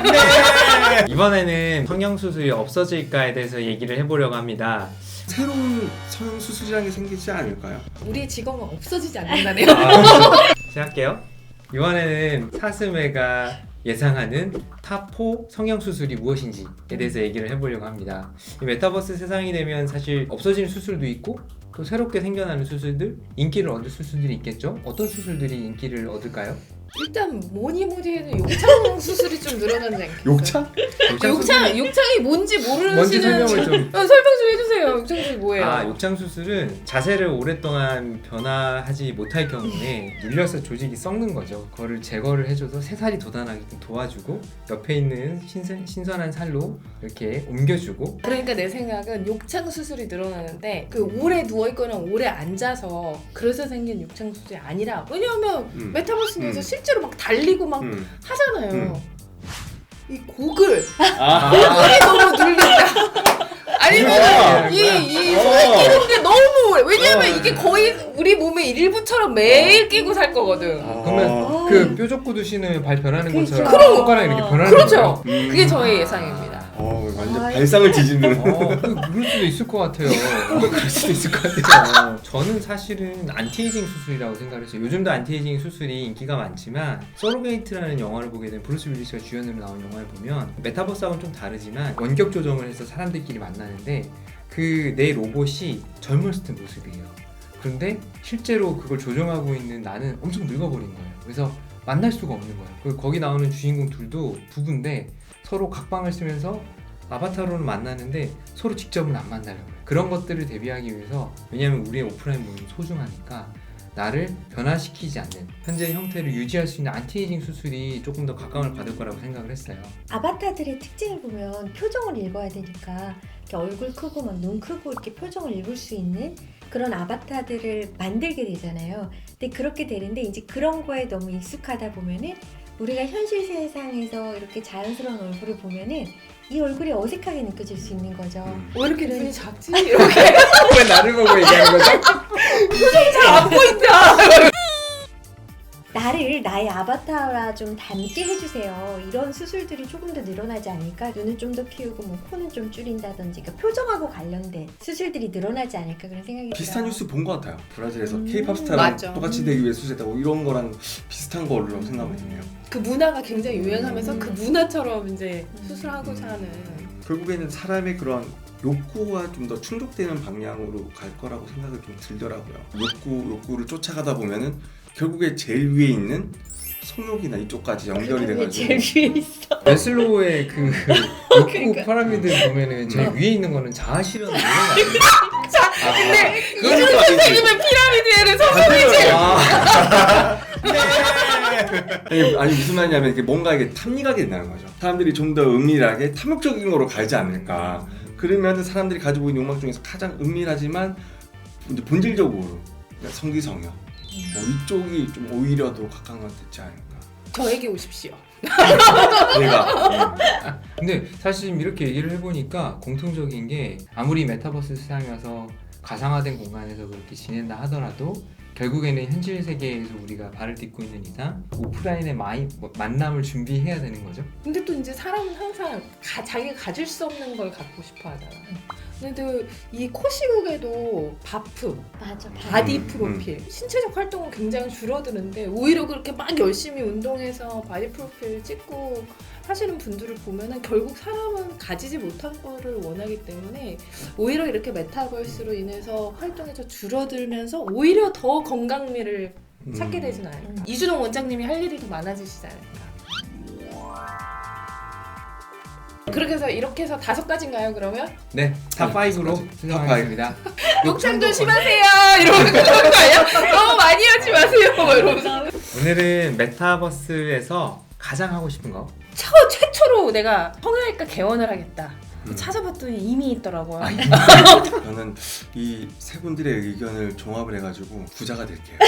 네. 이번에는 성형수술이 없어질까에 대해서 얘기를 해보려고 합니다. 새로운 성형수술이라는 게 생기지 않을까요? 우리의 직업은 없어지지 않는다네요. 시작할게요. 이번에는 사슴회가 예상하는 탑4 성형수술이 무엇인지에 대해서 얘기를 해보려고 합니다. 이 메타버스 세상이 되면 사실 없어지는 수술도 있고 또 새롭게 생겨나는 수술들, 인기를 얻을 수술들이 있겠죠? 어떤 수술들이 인기를 얻을까요? 일단 뭐니 해도 욕창 수술이 좀 늘어나지 않겠어요? 욕창? 욕창이 뭔지 모르시는 뭔지 설명을 좀. 설명 좀 해주세요. 욕창 수술이 뭐예요? 욕창 수술은 자세를 오랫동안 변화하지 못할 경우에 눌려서 조직이 썩는 거죠. 그거를 제거를 해줘서 새살이 돋아나게끔 도와주고 옆에 있는 신선한 살로 이렇게 옮겨주고. 그러니까 내 생각은 욕창 수술이 늘어나는데 그 오래 누워있거나 오래 앉아서 그래서 생긴 욕창 수술이 아니라, 왜냐하면 메타버스에서 실제로 막 달리고 막 하잖아요. 이 고글이 너무 눌린다. 아니면 이 손을 끼는 게 너무 오래. 왜냐면 이게 거의 우리 몸의 일부처럼 매일 끼고 살 거거든. 그러면 그 뾰족 구두 신으면 발 변하는 그렇죠. 것처럼 그럼. 손가락 이렇게 변하는 그렇죠. 거예요? 그게 저의 예상입니다. 완전 발상을 뒤집는. 그럴 수도 있을 것 같아요. 그럴 수도 있을 것 같아요. 저는 사실은 안티에이징 수술이라고 생각을 했어요. 요즘도 안티에이징 수술이 인기가 많지만 서로게이트라는 영화를 보게 되면 브루스 윌리스가 주연으로 나온 영화를 보면 메타버스하고는 좀 다르지만 원격 조정을 해서 사람들끼리 만나는데 그 내 로봇이 젊었을 때 모습이에요. 그런데 실제로 그걸 조정하고 있는 나는 엄청 늙어버린 거예요. 그래서 만날 수가 없는 거예요. 그리고 거기 나오는 주인공 둘도 부부인데 서로 각방을 쓰면서 아바타로는 만나는데 서로 직접은 안 만나려고 해요. 그런 것들을 대비하기 위해서, 왜냐면 우리의 오프라인 몸이 소중하니까 나를 변화시키지 않는 현재의 형태를 유지할 수 있는 안티에이징 수술이 조금 더 각광을 받을 거라고 생각을 했어요. 아바타들의 특징을 보면 표정을 읽어야 되니까 이렇게 얼굴 크고 막 눈 크고 이렇게 표정을 읽을 수 있는 그런 아바타들을 만들게 되잖아요. 근데 그렇게 되는데 이제 그런 거에 너무 익숙하다 보면은 우리가 현실 세상에서 이렇게 자연스러운 얼굴을 보면은 이 얼굴이 어색하게 느껴질 수 있는 거죠. 왜 이렇게 눈이 작지? 이렇게 왜 나를 보고 얘기하는 거죠? 잘 안 보인다. 나를 나의 아바타와 좀 닮게 해주세요. 이런 수술들이 조금 더 늘어나지 않을까? 눈을 좀 더 키우고 뭐 코는 좀 줄인다든지, 그러니까 표정하고 관련된 수술들이 늘어나지 않을까 그런 생각이 비슷한 들어요. 뉴스 본 것 같아요. 브라질에서 케이팝 스타랑 맞아. 똑같이 되기 위해 수술했다고, 이런 거랑 비슷한 걸로 생각을 했네요. 그 문화가 굉장히 유행하면서 그 문화처럼 이제 수술하고자 하는. 결국에는 사람의 그런 욕구와 좀 더 충족되는 방향으로 갈 거라고 생각이 좀 들더라고요. 욕구를 쫓아가다 보면은 결국에 제일 위에 있는 성욕이나 이쪽까지 연결이 왜 돼가지고. 제일 위에 있어? 메슬로우의 그 욕구 그러니까. 피라미드 보면은 제일 위에 있는 거는 자아실현 이런 거 아니에요? 근데 그건 이준호 또 아니지. 선생님은 피라미드에는 성공이지. 아니 무슨 말이냐면 이게 뭔가 이게 탐닉하게 된다는 거죠. 사람들이 좀 더 은밀하게 탐욕적인 거로 가지 않을까. 그러면 사람들이 가지고 있는 욕망 중에서 가장 은밀하지만 이제 본질적으로 성기성욕 이쪽이 좀 오히려 더 각광받지 않을까. 저에게 오십시오. 내가 근데 사실 지금 이렇게 얘기를 해보니까 공통적인 게, 아무리 메타버스 세상에 와서 가상화된 공간에서 그렇게 지낸다 하더라도 결국에는 현실 세계에서 우리가 발을 딛고 있는 이상 오프라인의 만남을 준비해야 되는 거죠. 근데 또 이제 사람은 항상 자기가 가질 수 없는 걸 갖고 싶어 하잖아. 근데 또 이 코시국에도 바프, 맞아. 바디 프로필, 신체적 활동은 굉장히 줄어드는데 오히려 그렇게 막 열심히 운동해서 바디 프로필 찍고 하시는 분들을 보면은 결국 사람은 가지지 못한 거를 원하기 때문에 오히려 이렇게 메타버스로 인해서 활동이 더 줄어들면서 오히려 더 건강미를 찾게 되진 않을까. 이준홍 원장님이 할 일이 더 많아지시지 않을까. 그렇게 해서 이렇게 해서 5가지인가요 그러면? 네, 탑5로 탑 수정하겠습니다. 욕창 조심하세요 이러면서 그런 거 아니야? 너무 많이 하지 마세요 이러면서. 오늘은 메타버스에서 가장 하고 싶은 거. 최초로 내가 성형외과 개원을 하겠다. 찾아봤더니 이미 있더라고요. 저는 이 세 분들의 의견을 종합을 해가지고 부자가 될게요.